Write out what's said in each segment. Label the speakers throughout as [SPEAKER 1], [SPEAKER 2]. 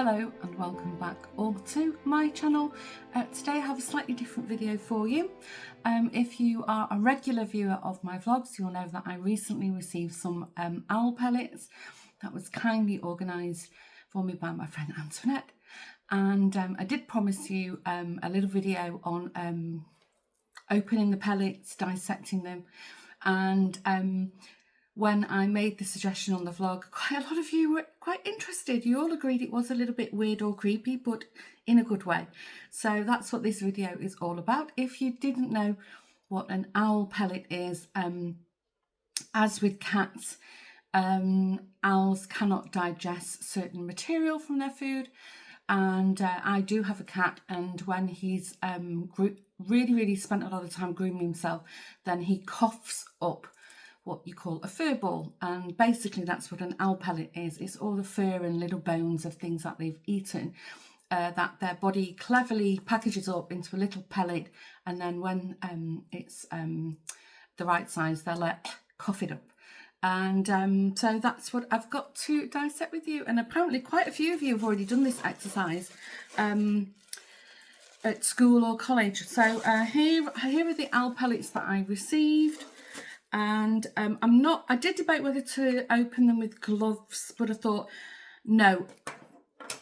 [SPEAKER 1] Hello and welcome back all to my channel. Today I have a slightly different video for you. If you are a regular viewer of my vlogs, you'll know that I recently received some owl pellets that was kindly organised for me by my friend Antoinette, and I did promise you a little video on opening the pellets, dissecting them, and when I made the suggestion on the vlog, quite a lot of you were quite interested. You all agreed it was a little bit weird or creepy, but in a good way. So that's what this video is all about. If you didn't know what an owl pellet is, as with cats, owls cannot digest certain material from their food. And I do have a cat, and when he's really spent a lot of time grooming himself, then he coughs up what you call a fur ball, and basically that's what an owl pellet is. It's all the fur and little bones of things that they've eaten that their body cleverly packages up into a little pellet, and then when it's the right size, they'll cough it up. And so that's what I've got to dissect with you, and apparently quite a few of you have already done this exercise at school or college. So here are the owl pellets that I received. And I did debate whether to open them with gloves, but I thought, no,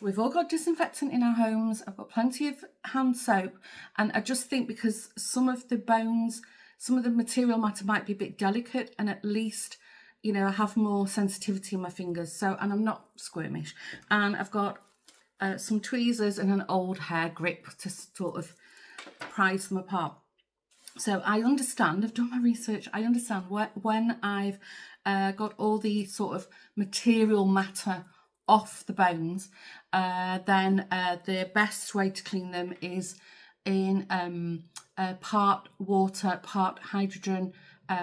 [SPEAKER 1] we've all got disinfectant in our homes. I've got plenty of hand soap. And I just think because some of the bones, some of the material matter might be a bit delicate, and at least, you know, I have more sensitivity in my fingers. So, and I'm not squirmish. And I've got some tweezers and an old hair grip to sort of prise them apart. So I understand, I've done my research, I understand when I've got all the sort of material matter off the bones, then the best way to clean them is in part water, part hydrogen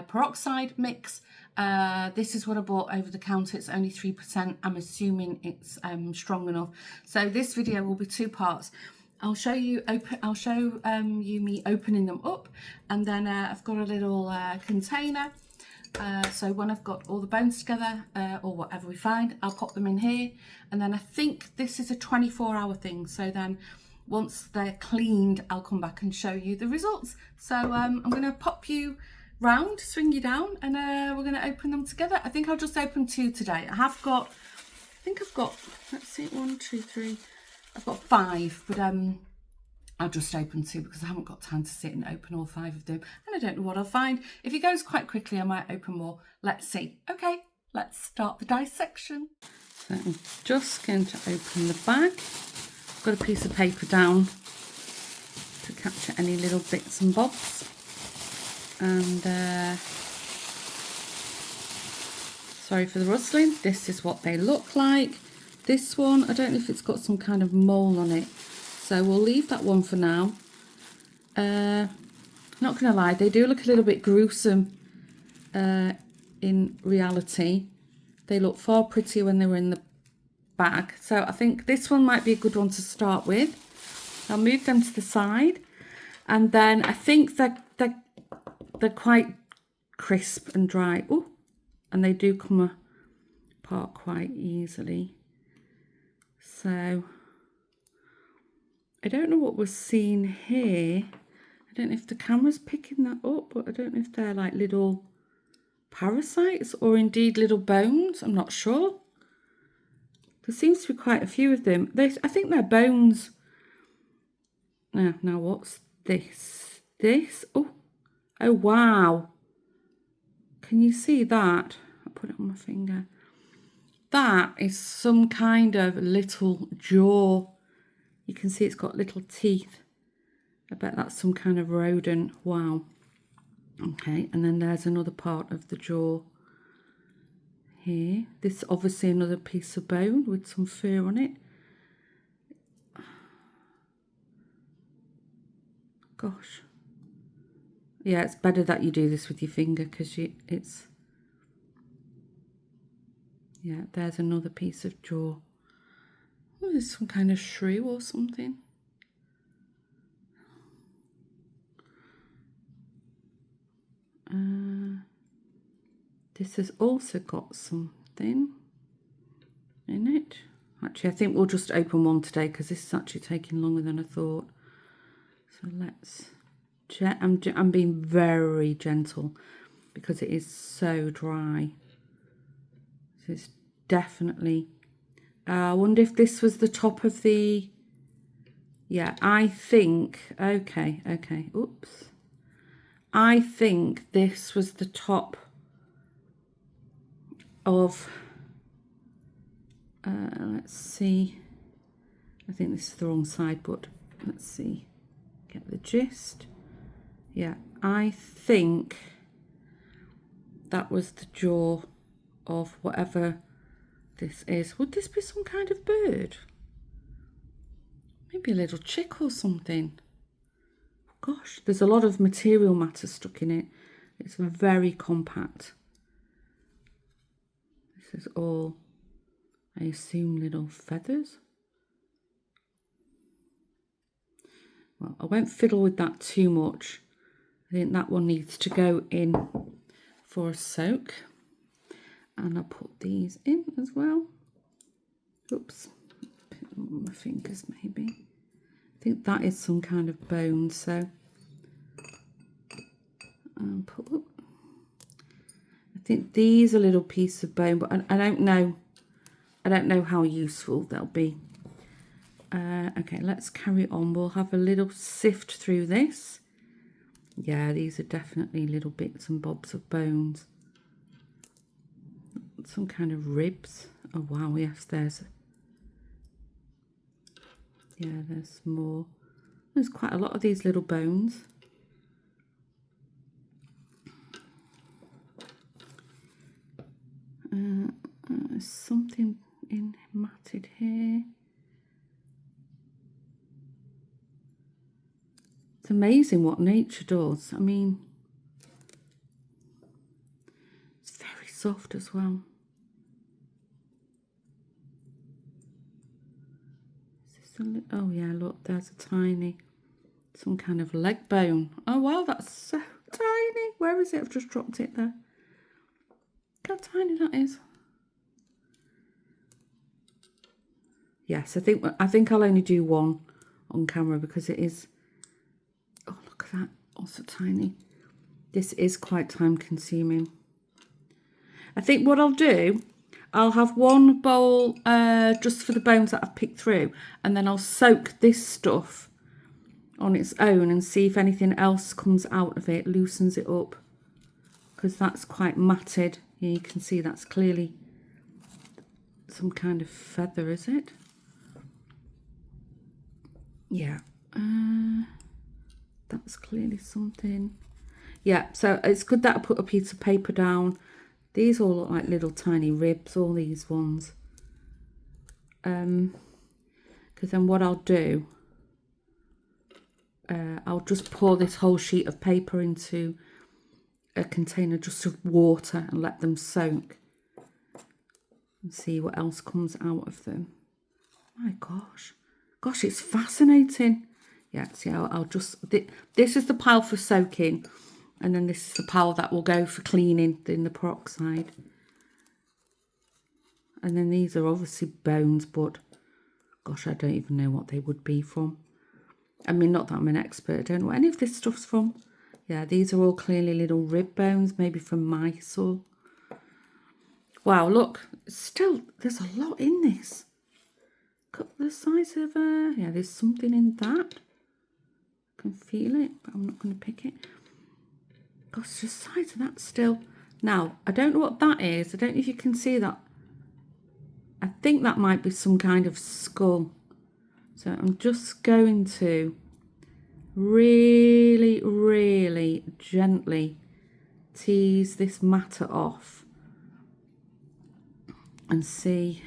[SPEAKER 1] peroxide mix. This is what I bought over the counter. It's only 3%. I'm assuming it's strong enough. So this video will be two parts. I'll show you me opening them up, and then I've got a little container. So when I've got all the bones together, or whatever we find, I'll pop them in here. And then I think this is a 24-hour thing. So then once they're cleaned, I'll come back and show you the results. So I'm going to pop you round, swing you down, and we're going to open them together. I think I'll just open two today. I've got, let's see, 1, 2, 3. I've got 5, but I'll just open 2 because I haven't got time to sit and open all 5 of them, and I don't know what I'll find. If it goes quite quickly, I might open more. Let's see. Okay, let's start the dissection. So I'm just going to open the bag. I've got a piece of paper down to capture any little bits and bobs, and sorry for the rustling. This is what they look like. This one, I don't know if it's got some kind of mole on it, so we'll leave that one for now. Not gonna lie, they do look a little bit gruesome in reality. They look far prettier when they were in the bag, so I think this one might be a good one to start with. I'll move them to the side, and then I think they're quite crisp and dry. Oh, and they do come apart quite easily. So I don't know what we're seeing here. I don't know if the camera's picking that up, but I don't know if they're like little parasites or indeed little bones. I'm not sure. There seems to be quite a few of them. I think they're bones. Now what's this? Oh wow. Can you see that? I'll put it on my finger. That is some kind of little jaw. You can see it's got little teeth. I bet that's some kind of rodent. Wow. Okay, and then there's another part of the jaw here. This is obviously another piece of bone with some fur on it. Gosh. Yeah, it's better that you do this with your finger because it's... Yeah, there's another piece of jaw. Oh, there's some kind of shrew or something. This has also got something in it. Actually, I think we'll just open one today because this is actually taking longer than I thought. So let's check. I'm being very gentle because it is so dry. So it's definitely... I wonder if this was the top of the... Yeah, I think... Okay. Oops. I think this was the top of... let's see. I think this is the wrong side, but let's see. Get the gist. Yeah, I think that was the jaw of whatever this is. Would this be some kind of bird? Maybe a little chick or something. Gosh, there's a lot of material matter stuck in it. It's very compact. This is all, I assume, little feathers. Well, I won't fiddle with that too much. I think that one needs to go in for a soak. And I'll put these in as well. Oops, my fingers maybe. I think that is some kind of bone, so I'll put up. I think these are little pieces of bone, but I don't know. I don't know how useful they'll be. Okay, let's carry on. We'll have a little sift through this. Yeah, these are definitely little bits and bobs of bones. Some kind of ribs. Oh wow, yes, there's... Yeah, there's more. There's quite a lot of these little bones. Something in matted here. It's amazing what nature does. I mean, it's very soft as well. Is this a oh yeah, look, there's a tiny, some kind of leg bone. Oh wow, that's so tiny. Where is it? I've just dropped it there. Look how tiny that is. Yes, I think I'll only do one on camera because it is... Oh, look at that. Also tiny. This is quite time consuming. I think what I'll do, I'll have one bowl just for the bones that I've picked through, and then I'll soak this stuff on its own and see if anything else comes out of it, loosens it up, because that's quite matted. Here you can see that's clearly some kind of feather, is it? Yeah, that's clearly something. Yeah, so it's good that I put a piece of paper down. These all look like little tiny ribs, all these ones. Because then what I'll do, I'll just pour this whole sheet of paper into a container just of water and let them soak. And see what else comes out of them. My gosh. Gosh, it's fascinating. Yeah, see, I'll just... This is the pile for soaking. And then this is the pile that will go for cleaning in the peroxide. And then these are obviously bones, but... Gosh, I don't even know what they would be from. I mean, not that I'm an expert. I don't know what any of this stuff's from. Yeah, these are all clearly little rib bones, maybe from mice or... Wow, look. Still, there's a lot in this. Look at the size of... yeah, there's something in that. I can feel it, but I'm not going to pick it. Gosh, the size of that still. Now, I don't know what that is. I don't know if you can see that. I think that might be some kind of skull. So I'm just going to really, really gently tease this matter off and see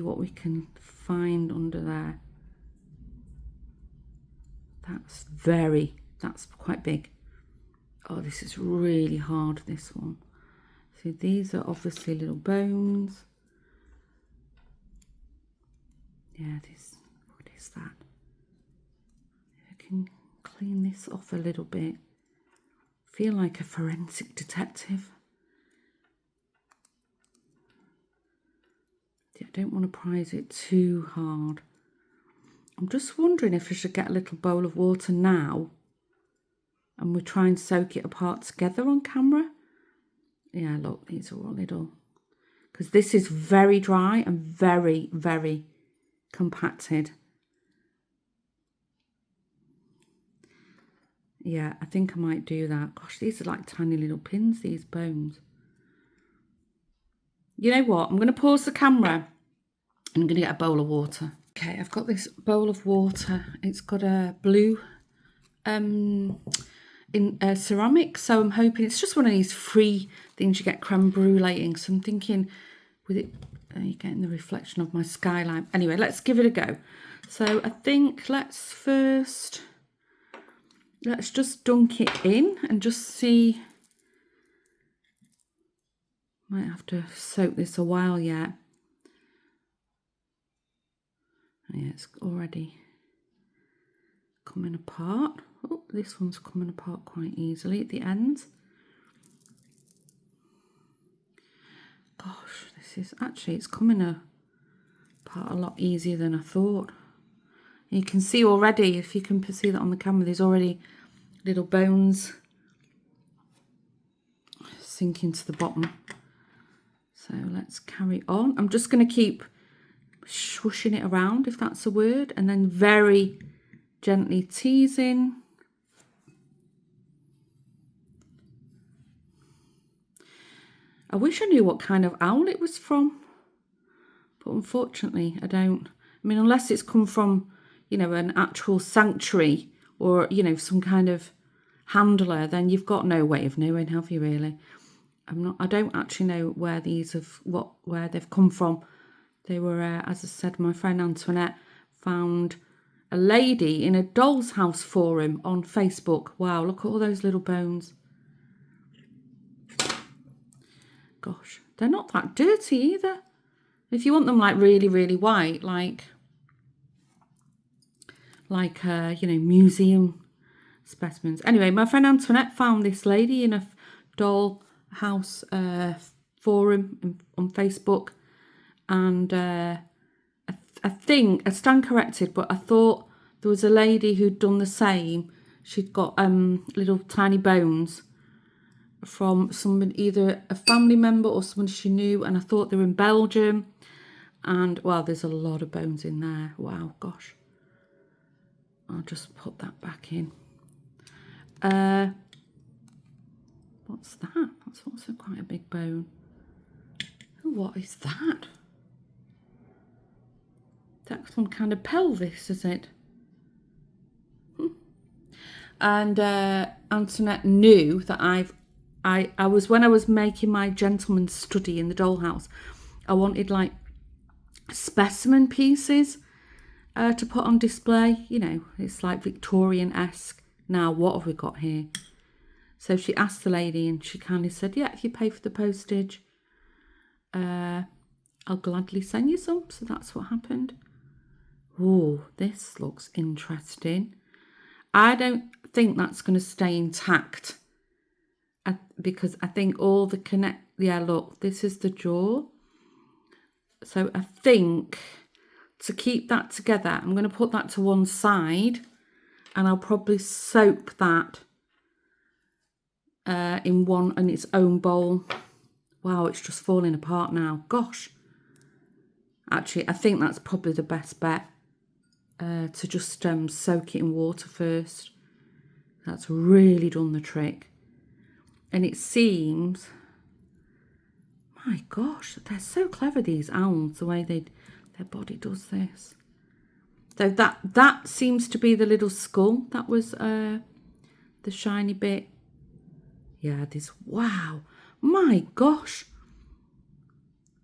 [SPEAKER 1] what we can find under there. That's quite big. Oh, this is really hard, this one. So these are obviously little bones. Yeah, what is that? I can clean this off a little bit. Feel like a forensic detective. don't want to prise it too hard. I'm just wondering if I should get a little bowl of water now and we try and soak it apart together on camera. Yeah, look, these are all little, because this is very dry and very, very compacted. Yeah, I think I might do that. Gosh, these are like tiny little pins, these bones. You know what? I'm going to pause the camera and I'm going to get a bowl of water. Okay, I've got this bowl of water. It's got a blue ceramic, so I'm hoping it's just one of these free things you get creme brulee in. So I'm thinking with it, you're getting the reflection of my skyline. Anyway, let's give it a go. So I think let's just dunk it in and just see. Might have to soak this a while yet. Yeah, it's already coming apart. Oh, this one's coming apart quite easily at the ends. Gosh, this is actually, it's coming apart a lot easier than I thought. You can see already, if you can see that on the camera, there's already little bones sinking to the bottom. So let's carry on. I'm just going to keep swooshing it around, if that's a word, and then very gently teasing. I wish I knew what kind of owl it was from, but unfortunately I don't. I mean, unless it's come from, you know, an actual sanctuary or, you know, some kind of handler, then you've got no way of knowing, have you really? I don't actually know where where they've come from. They were, as I said, my friend Antoinette found a lady in a doll's house forum on Facebook. Wow, look at all those little bones. Gosh, they're not that dirty either. If you want them like really, really white, like you know, museum specimens. Anyway, my friend Antoinette found this lady in a doll house forum on Facebook, and I think, I stand corrected, but I thought there was a lady who'd done the same. She'd got little tiny bones from someone, either a family member or someone she knew, and I thought they were in Belgium. And well, there's a lot of bones in there. Wow, gosh. I'll just put that back in. What's that? That's also quite a big bone. What is that? That's some kind of pelvis, is it? And Antoinette knew that I was, when I was making my gentleman's study in the dollhouse, I wanted like specimen pieces to put on display. You know, it's like Victorian-esque. Now, what have we got here? So she asked the lady and she kindly said, yeah, if you pay for the postage, I'll gladly send you some. So that's what happened. Oh, this looks interesting. I don't think that's going to stay intact because I think all the yeah, look, this is the jaw. So I think to keep that together, I'm going to put that to one side and I'll probably soak that in its own bowl. Wow, it's just falling apart now. Gosh. Actually, I think that's probably the best bet, to just soak it in water first. That's really done the trick. And it seems, my gosh, they're so clever, these owls, the way their body does this. So that seems to be the little skull. That was the shiny bit. Yeah, wow, my gosh.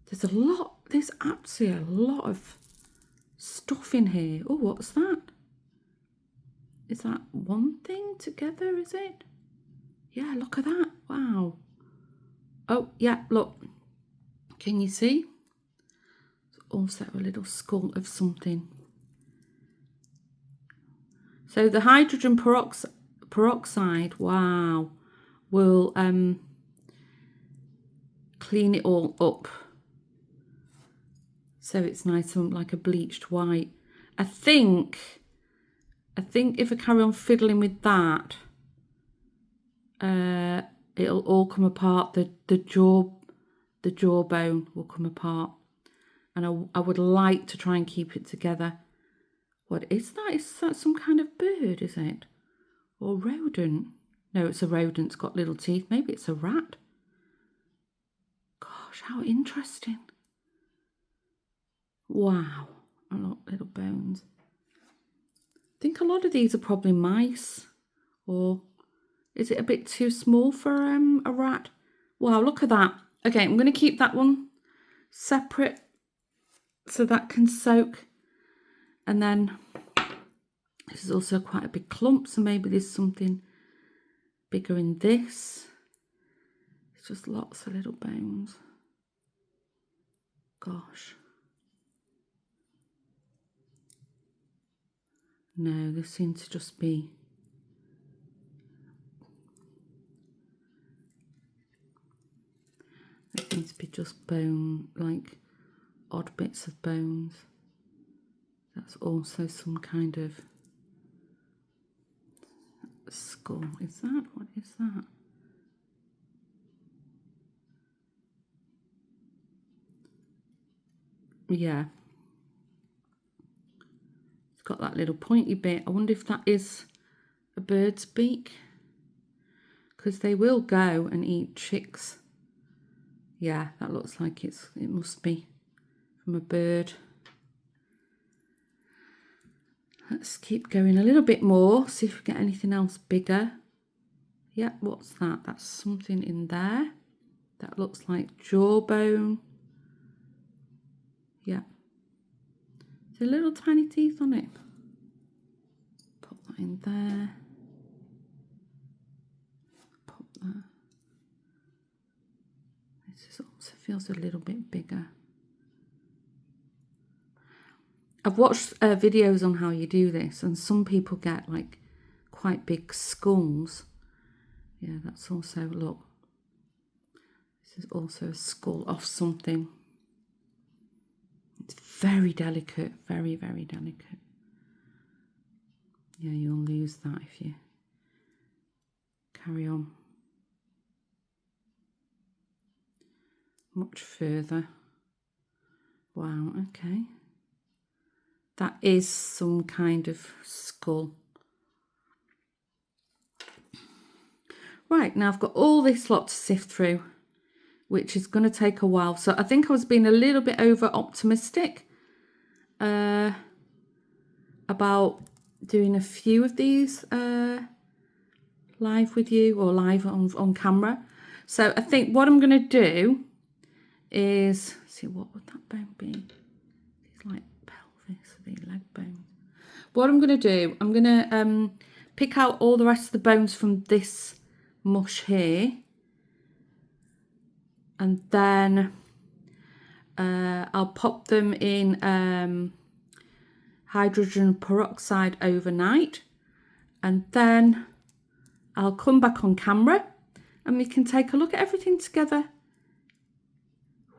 [SPEAKER 1] There's absolutely a lot of stuff in here. Oh, what's that? Is that one thing together, is it? Yeah, look at that. Wow. Oh, yeah, look. Can you see? It's also a little skull of something. So the hydrogen peroxide, wow, will clean it all up. so it's nice and like a bleached white. I think if I carry on fiddling with that, it'll all come apart. The jawbone will come apart, and I would like to try and keep it together. What is that? Is that some kind of bird, is it? Or rodent? No, it's a rodent. It's got little teeth. Maybe it's a rat. Gosh, how interesting. Wow. A lot of little bones. I think a lot of these are probably mice. Or is it a bit too small for a rat? Wow, look at that. Okay, I'm going to keep that one separate so that can soak. And then this is also quite a big clump, so maybe there's something bigger in this. It's just lots of little bones. Gosh. No, this seems to just be... There seems to be just bone, like odd bits of bones. That's also some kind of skull. Is that? What is that? Yeah. It's got that little pointy bit. I wonder if that is a bird's beak. Because they will go and eat chicks. Yeah, that looks like it must be from a bird. Let's keep going a little bit more, see if we get anything else bigger. Yeah, what's that? That's something in there. That looks like jawbone. Yeah. There's little tiny teeth on it. Pop that in there. Pop that. This also feels a little bit bigger. I've watched videos on how you do this, and some people get like quite big skulls. Yeah, that's also, look, this is also a skull off something. It's very delicate, very, very delicate. Yeah, you'll lose that if you carry on much further. Wow, okay. That is some kind of skull. Right, now I've got all this lot to sift through, which is going to take a while. So I think I was being a little bit over optimistic about doing a few of these live with you, or live on camera. So I think what I'm going to do is, see, what would that bone be? It's like pelvis, the leg bone. What I'm going to do, I'm going to pick out all the rest of the bones from this mush here, and then I'll pop them in hydrogen peroxide overnight, and then I'll come back on camera and we can take a look at everything together.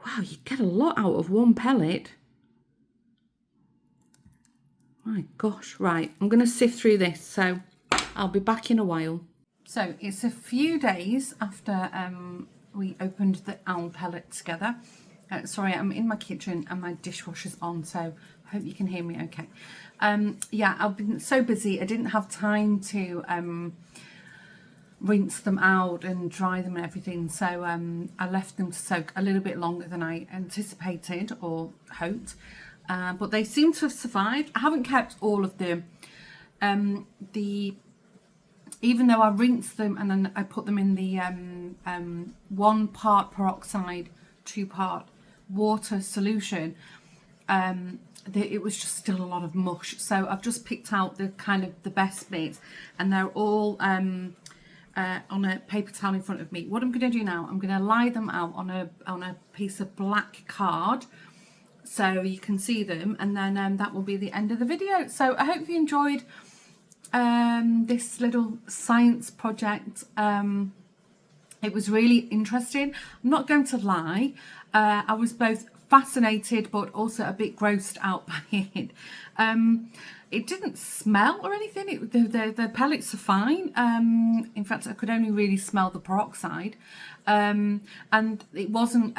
[SPEAKER 1] Wow, you get a lot out of one pellet. My gosh. Right, I'm going to sift through this, so I'll be back in a while. So it's a few days after we opened the owl pellet together. Sorry, I'm in my kitchen and my dishwasher's on, so I hope you can hear me okay. Yeah, I've been so busy, I didn't have time to rinse them out and dry them and everything, so I left them to soak a little bit longer than I anticipated or hoped, but they seem to have survived. I haven't kept all of them. Even though I rinsed them and then I put them in the 1 part peroxide, 2 part water solution, it was just still a lot of mush. So I've just picked out the kind of the best bits, and they're all on a paper towel in front of me. What I'm going to do now, I'm going to lie them out on a piece of black card so you can see them, and then that will be the end of the video. So I hope you enjoyed this little science project. It was really interesting. I'm not going to lie, I was both fascinated but also a bit grossed out by it. It didn't smell or anything. The pellets are fine. In fact, I could only really smell the peroxide, and it wasn't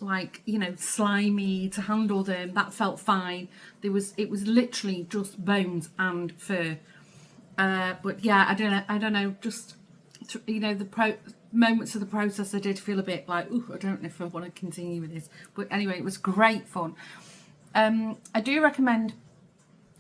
[SPEAKER 1] like, you know, slimy to handle them. That felt fine. It was literally just bones and fur. But yeah, I don't know. Just, you know, the moments of the process, I did feel a bit like, ooh, I don't know if I want to continue with this. But anyway, it was great fun. I do recommend.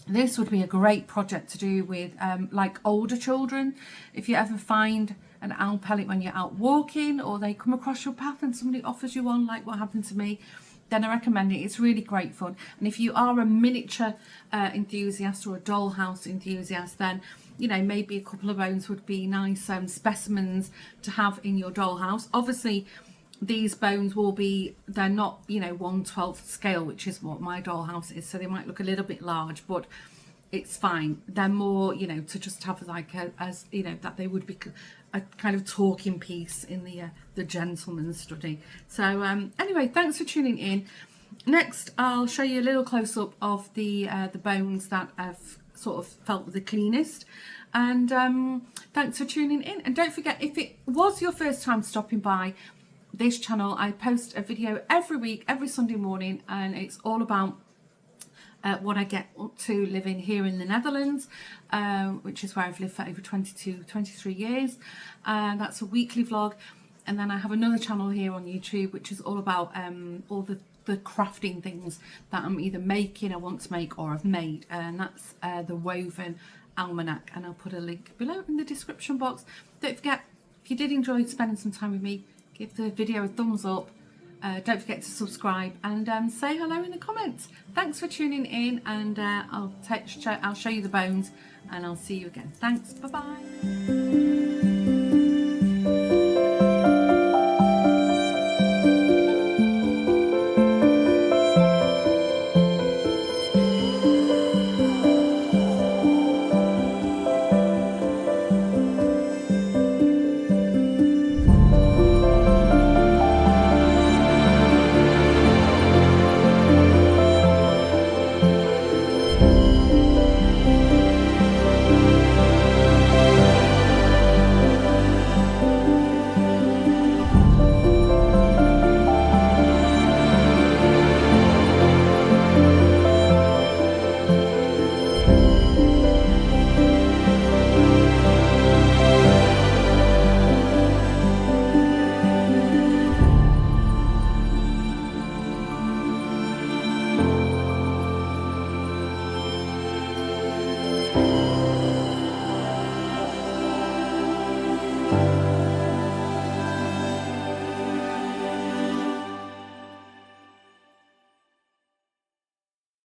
[SPEAKER 1] This would be a great project to do with like older children. If you ever find an owl pellet when you're out walking, or they come across your path and somebody offers you one, like what happened to me, then I recommend it. It's really great fun. And if you are a miniature enthusiast or a dollhouse enthusiast, then, you know, maybe a couple of bones would be nice specimens to have in your dollhouse. Obviously, these bones will be, they're not, you know, 1/12 scale, which is what my dollhouse is, so they might look a little bit large, but it's fine. They're more, you know, to just have like as you know, that they would be a kind of talking piece in the gentleman's study. So anyway, thanks for tuning in. Next, I'll show you a little close-up of the bones that I've sort of felt the cleanest. And thanks for tuning in. And don't forget, if it was your first time stopping by this channel, I post a video every week, every Sunday morning, and it's all about what I get up to living here in the Netherlands, which is where I've lived for over 23 years. And that's a weekly vlog. And then I have another channel here on YouTube, which is all about all the crafting things that I'm either making, I want to make, or I've made. And that's the Woven Almanac. And I'll put a link below in the description box. Don't forget, if you did enjoy spending some time with me, give the video a thumbs up. Don't forget to subscribe and say hello in the comments. Thanks for tuning in, and I'll show you the bones, and I'll see you again. Thanks. Bye bye.